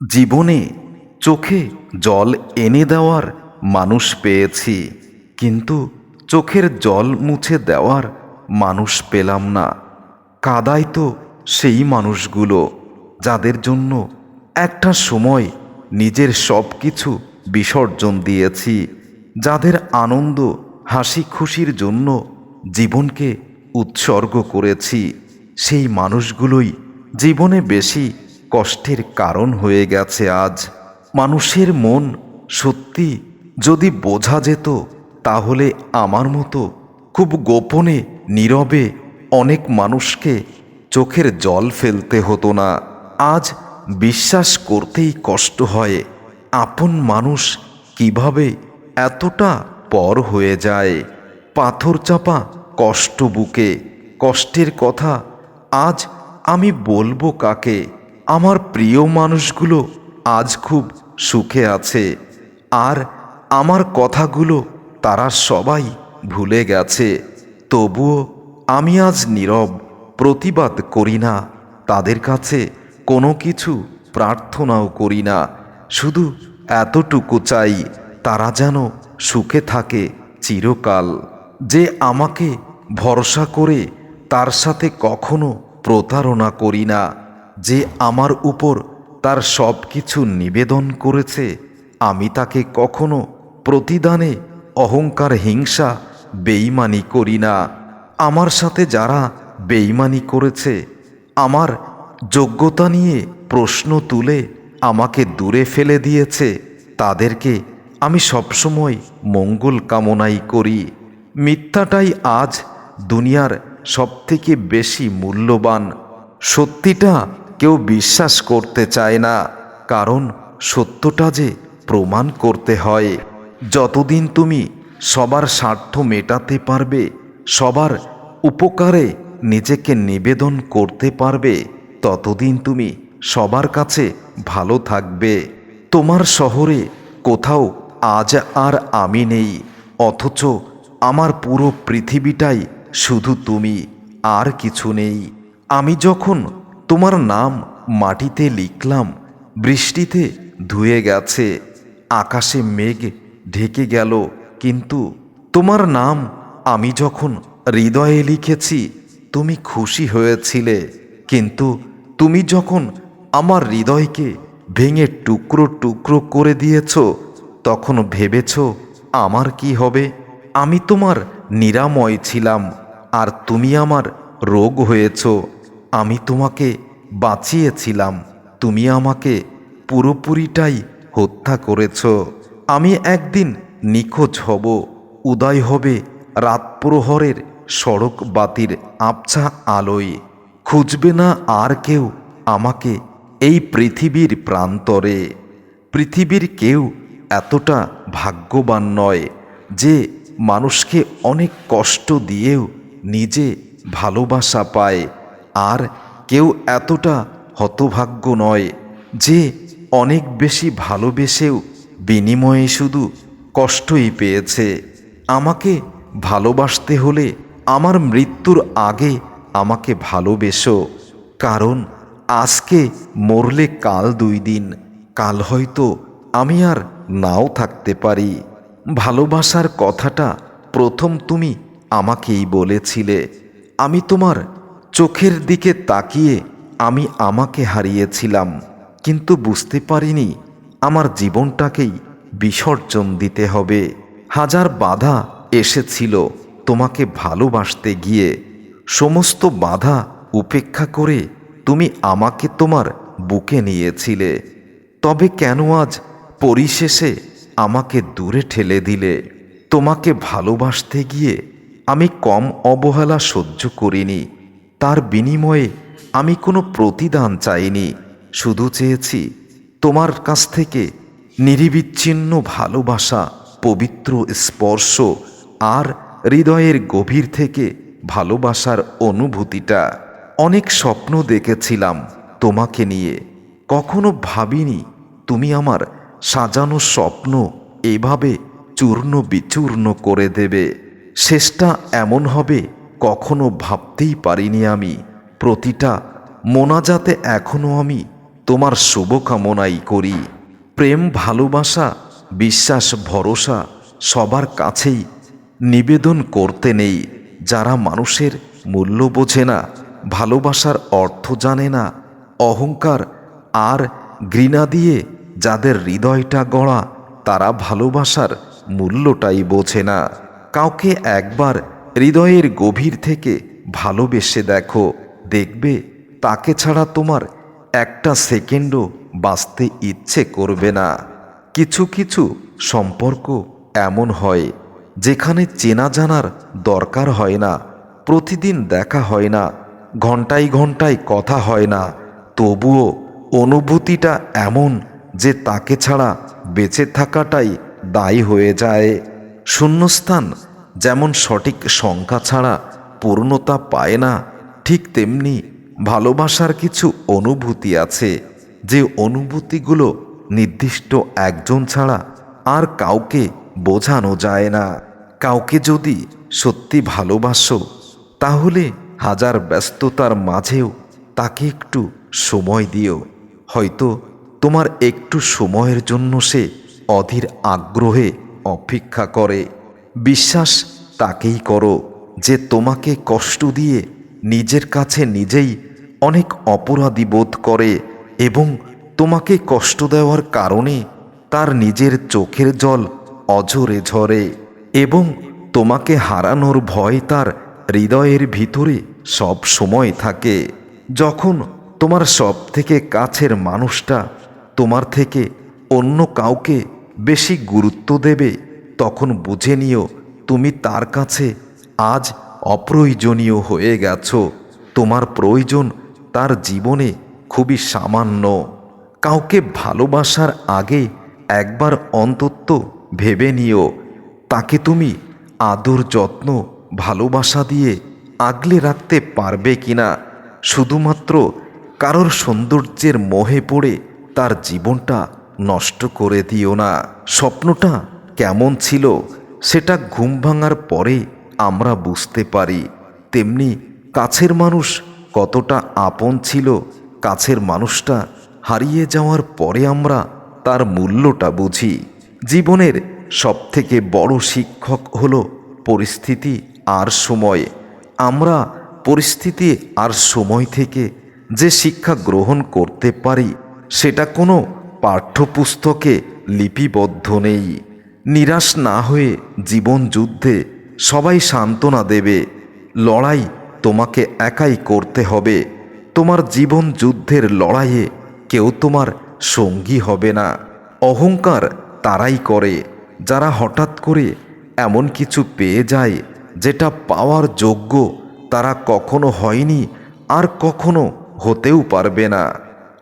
জীবনে চোখে জল এনে দেওয়ার মানুষ পেয়েছি, কিন্তু চোখের জল মুছে দেওয়ার মানুষ পেলাম না। কাদায় তো সেই মানুষগুলো যাদের জন্য একটা সময় নিজের সব কিছু বিসর্জন দিয়েছি, যাদের আনন্দ হাসি খুশির জন্য জীবনকে উৎসর্গ করেছি। সেই মানুষগুলোই জীবনে বেশি কষ্টের কারণ হয়ে গেছে আজ। মানুষের মন সত্যি যদি বোঝা যেত, তাহলে আমার মতো খুব গোপনে নীরবে অনেক মানুষকে চোখের জল ফেলতে হতো না। আজ বিশ্বাস করতেই কষ্ট হয়, আপন মানুষ কিভাবে এতটা পর হয়ে যায়। পাথর চাপা কষ্ট বুকে, কষ্টের কথা আজ আমি বলবো কাকে? আমার প্রিয় মানুষগুলো আজ খুব সুখে আছে, আর আমার কথাগুলো তারা সবাই ভুলে গেছে। তবুও আমি আজ নীরব, প্রতিবাদ করি না, তাদের কাছে কোনো কিছু প্রার্থনাও করি না। শুধু এতটুকু চাই, তারা যেন সুখে থাকে চিরকাল। যে আমাকে ভরসা করে তার সাথে কখনো প্রতারণা করি না, যে আমার উপর তার সব কিছু নিবেদন করেছে, আমি তাকে কখনো প্রতিদানে অহংকার হিংসা বেইমানি করি না। আমার সাথে যারা বেইমানি করেছে, আমার যোগ্যতা নিয়ে প্রশ্ন তুলে আমাকে দূরে ফেলে দিয়েছে, তাদেরকে আমি সবসময় মঙ্গল কামনাই করি। মিথ্যাটাই আজ দুনিয়ার সবথেকে বেশি মূল্যবান। সত্যিটা কেউ বিশ্বাস করতে চায় না, কারণ সত্যটা যে প্রমাণ করতে হয়। যতদিন তুমি সবার স্বার্থ মেটাতে পারবে, সবার উপকারে নিজেকে নিবেদন করতে পারবে, ততদিন তুমি সবার কাছে ভালো থাকবে। তোমার শহরে কোথাও আজ আর আমি নেই, অথচ আমার পুরো পৃথিবীটাই শুধু তুমি, আর কিছু নেই। আমি যখন তোমার নাম মাটিতে লিখলাম, বৃষ্টিতে ধুয়ে গেছে, আকাশে মেঘ ঢেকে গেল, কিন্তু তোমার নাম আমি যখন হৃদয়ে লিখেছি, তুমি খুশি হয়েছিলে। কিন্তু তুমি যখন আমার হৃদয়কে ভেঙে টুকরো টুকরো করে দিয়েছ, তখন ভেবেছ আমার কি হবে? আমি তোমার নিরাময় ছিলাম, আর তুমি আমার রোগ হয়েছ। আমি তোমাকে বাঁচিয়েছিলাম, তুমি আমাকে পুরোপুরিটাই হত্যা করেছ। আমি একদিন নিখোঁজ হব, উদয় হবে রাত প্রহরের সড়ক বাতির আবছা আলোয়। খুঁজবে না আর কেউ আমাকে এই পৃথিবীর প্রান্তরে। পৃথিবীর কেউ এতটা ভাগ্যবান নয় যে মানুষকে অনেক কষ্ট দিয়েও নিজে ভালোবাসা পায়, আর কেউ এতটা হতভাগ্য নয় যে অনেক বেশি ভালোবেসেও বিনিময়ে শুধু কষ্টই পেয়েছে। আমাকে ভালোবাসতে হলে আমার মৃত্যুর আগে আমাকে ভালোবেসো, কারণ আজকে মরলে কাল 2 দিন, কাল হয়তো আমি আর নাও থাকতে পারি। ভালোবাসার কথাটা প্রথম তুমি আমাকেই বলেছিলে। আমি তোমার চোখের দিকে তাকিয়ে আমি আমাকে হারিয়েছিলাম, কিন্তু বুঝতে পারিনি আমার জীবনটাকেই বিসর্জন দিতে হবে। হাজার বাধা এসেছিল তোমাকে ভালোবাসতে গিয়ে, সমস্ত বাধা উপেক্ষা করে তুমি আমাকে তোমার বুকে নিয়েছিলে। তবে কেন আজ পরিশেষে আমাকে দূরে ঠেলে দিলে? তোমাকে ভালোবাসতে গিয়ে আমি কম অবহেলা সহ্য করিনি, তার বিনিময়ে আমি কোনো প্রতিদান চাইনি। শুধু চেয়েছি তোমার কাছ থেকে নিরবিচ্ছিন্ন ভালোবাসা, পবিত্র স্পর্শ, আর হৃদয়ের গভীর থেকে ভালোবাসার অনুভূতিটা। অনেক স্বপ্ন দেখেছিলাম তোমাকে নিয়ে, কখনো ভাবিনি তুমি আমার সাজানো স্বপ্ন এভাবে চূর্ণ বিচূর্ণ করে দেবে। শেষটা এমন হবে কখনো ভাবতেই পারিনি আমি। প্রতিটা মোনাজাতে এখনো আমি তোমার শুভকামনাই করি। প্রেম, ভালোবাসা, বিশ্বাস, ভরসা সবার কাছেই নিবেদন করতে নেই। যারা মানুষের মূল্য বোঝে না, ভালোবাসার অর্থ জানে না, অহংকার আর ঘৃণা দিয়ে যাদের হৃদয়টা গড়া, তারা ভালোবাসার মূল্যটাই বোঝে না। কাউকে একবার হৃদয়ের গভীর থেকে ভালোবেসে দেখো, দেখবে তাকে ছাড়া তোমার একটা সেকেন্ডও বাঁচতে ইচ্ছে করবে না। কিছু কিছু সম্পর্ক এমন হয় যেখানে চেনা জানার দরকার হয় না, প্রতিদিন দেখা হয় না, ঘন্টায় ঘন্টায় কথা হয় না, তবুও অনুভূতিটা এমন যে তাকে ছাড়া বেঁচে থাকাটাই দায়ী হয়ে যায়। শূন্যস্থান যেমন সঠিক সংখ্যা ছাড়া পূর্ণতা পায় না, ঠিক তেমনি ভালোবাসার কিছু অনুভূতি আছে যে অনুভূতিগুলো নির্দিষ্ট একজন ছাড়া আর কাউকে বোঝানো যায় না। কাউকে যদি সত্যি ভালোবাসো, তাহলে হাজার ব্যস্ততার মাঝেও তাকে একটু সময় দিও। হয়তো তোমার একটু সময়ের জন্য সে অধীর আগ্রহে অপেক্ষা করে। বিশ্বাস তাকেই করো যে তোমাকে কষ্ট দিয়ে নিজের কাছে নিজেই অনেক অপরাধী বোধ করে এবং তোমাকে কষ্ট দেওয়ার কারণে তার নিজের চোখের জল অঝরে ঝরে এবং তোমাকে হারানোর ভয় তার হৃদয়ের ভিতরে সব সময় থাকে। যখন তোমার সব থেকে কাছের মানুষটা তোমার থেকে অন্য কাউকে বেশি গুরুত্ব দেবে, তখন বুঝে নিও তুমি তার কাছে আজ অপ্রয়োজনীয় হয়ে গেছো। তোমার প্রয়োজন তার জীবনে খুবই সামান্য। কাউকে ভালোবাসার আগে একবার অন্তত ভেবে নিও তাকে তুমি আদর, যত্ন, ভালোবাসা দিয়ে আগলে রাখতে পারবে কিনা। শুধুমাত্র কারোর সৌন্দর্যের মোহে পড়ে তার জীবনটা নষ্ট করে দিও না। স্বপ্নটা কেমন ছিল সেটা ঘুম ভাঙার পরে আমরা বুঝতে পারি, তেমনি কাছের মানুষ কতটা আপন ছিল, কাছের মানুষটা হারিয়ে যাওয়ার পরে আমরা তার মূল্যটা বুঝি। জীবনের সবথেকে বড় শিক্ষক হলো পরিস্থিতি আর সময়। আমরা পরিস্থিতি আর সময় থেকে যে শিক্ষা গ্রহণ করতে পারি সেটা কোনো পাঠ্যপুস্তকে লিপিবদ্ধ নেই। নিরাশ না হয়ে জীবন যুদ্ধে সবাই সান্ত্বনা দেবে, লড়াই তোমাকে একাই করতে হবে। তোমার জীবন যুদ্ধের লড়াইয়ে কেউ তোমার সঙ্গী হবে না। অহংকার তারাই করে যারা হঠাৎ করে এমন কিছু পেয়ে যায় যেটা পাওয়ার যোগ্য তারা কখনো হয়নি আর কখনো হতেও পারবে না।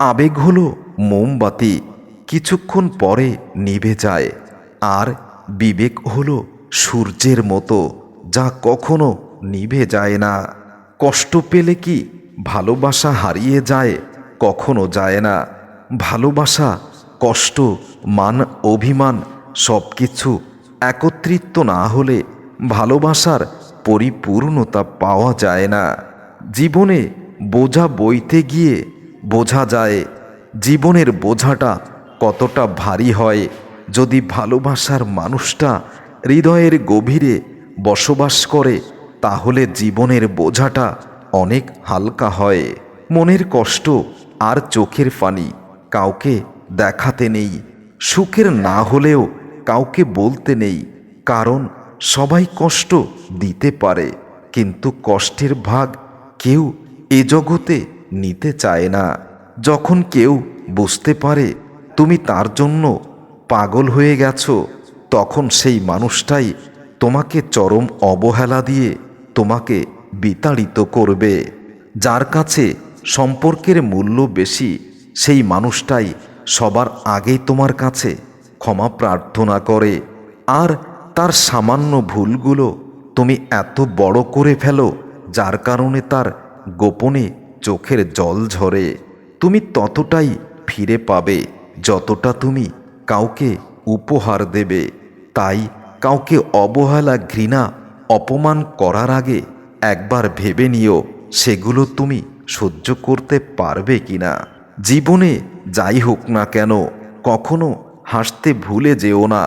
আবেগ হলো মোমবাতি, কিছুক্ষণ পরে নিভে যায়, আর বিবেক হলো সূর্যের মতো যা কখনো নিভে যায় না। কষ্ট পেলে কি ভালোবাসা হারিয়ে যায়? কখনো যায় না। ভালোবাসা, কষ্ট, মান, অভিমান সব কিছু একত্রিত না হলে ভালোবাসার পরিপূর্ণতা পাওয়া যায় না। জীবনে বোঝা বইতে গিয়ে বোঝা যায় জীবনের বোঝাটা কতটা ভারী হয় যদি ভালোবাসার মানুষটা হৃদয়ের গভীরে বসবাস করে, তাহলে জীবনের বোঝাটা অনেক হালকা হয়। মনের কষ্ট আর চোখের পানি কাউকে দেখাতে নেই, সুখের না হলেও কাউকে বলতে নেই, কারণ সবাই কষ্ট দিতে পারে, কিন্তু কষ্টের ভাগ কেউ এ জগতে নিতে চায় না। যখন কেউ বুঝতে পারে তুমি তার জন্য পাগল হয়ে গেছো, তখন সেই মানুষটাই তোমাকে চরম অবহেলা দিয়ে তোমাকে বিতাড়িত করবে। যার কাছে সম্পর্কের মূল্য বেশি, সেই মানুষটাই সবার আগেই তোমার কাছে ক্ষমা প্রার্থনা করে, আর তার সামান্য ভুলগুলো তুমি এত বড় করে ফেলো যার কারণে তার গোপনে চোখের জল ঝরে। তুমি ততটাই ফিরে পাবে যতটা তুমি কাউকে উপহার দেবে। তাই কাউকে অবহেলা, ঘৃণা, অপমান করার আগে একবার ভেবে নিও সেগুলো তুমি সহ্য করতে পারবে কিনা। জীবনে যাই হোক না কেন কখনো হাসতে ভুলে যেও না,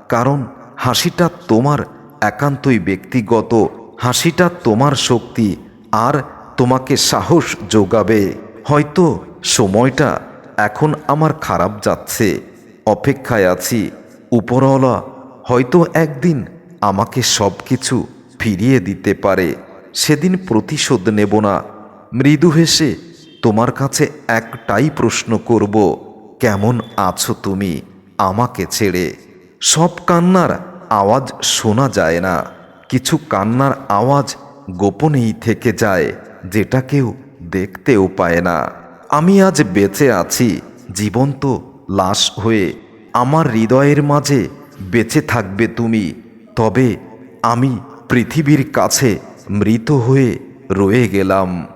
কারণ হাসিটা তোমার একান্তই ব্যক্তিগত। হাসিটা তোমার শক্তি আর তোমাকে সাহস যোগাবে। হয়তো সময়টা এখন আমার খারাপ যাচ্ছে, অপেক্ষায় আছি, উপরওয়ালা হয়তো একদিন আমাকে সব কিছু ফিরিয়ে দিতে পারে। সেদিন প্রতিশোধ নেব না। মৃদু হেসে তোমার কাছে একটাই প্রশ্ন করব, কেমন আছো তুমি আমাকে ছেড়ে? সব কান্নার আওয়াজ শোনা যায় না, কিছু কান্নার আওয়াজ গোপনেই থেকে যায়, যেটা কেউ দেখতেও পায় না। আমি আজ বেঁচে আছি জীবন্ত লাশ হয়ে, আমার হৃদয়ের মাঝে বেঁচে থাকবে তুমি। তবে আমি পৃথিবীর কাছে মৃত হয়ে রয়ে গেলাম।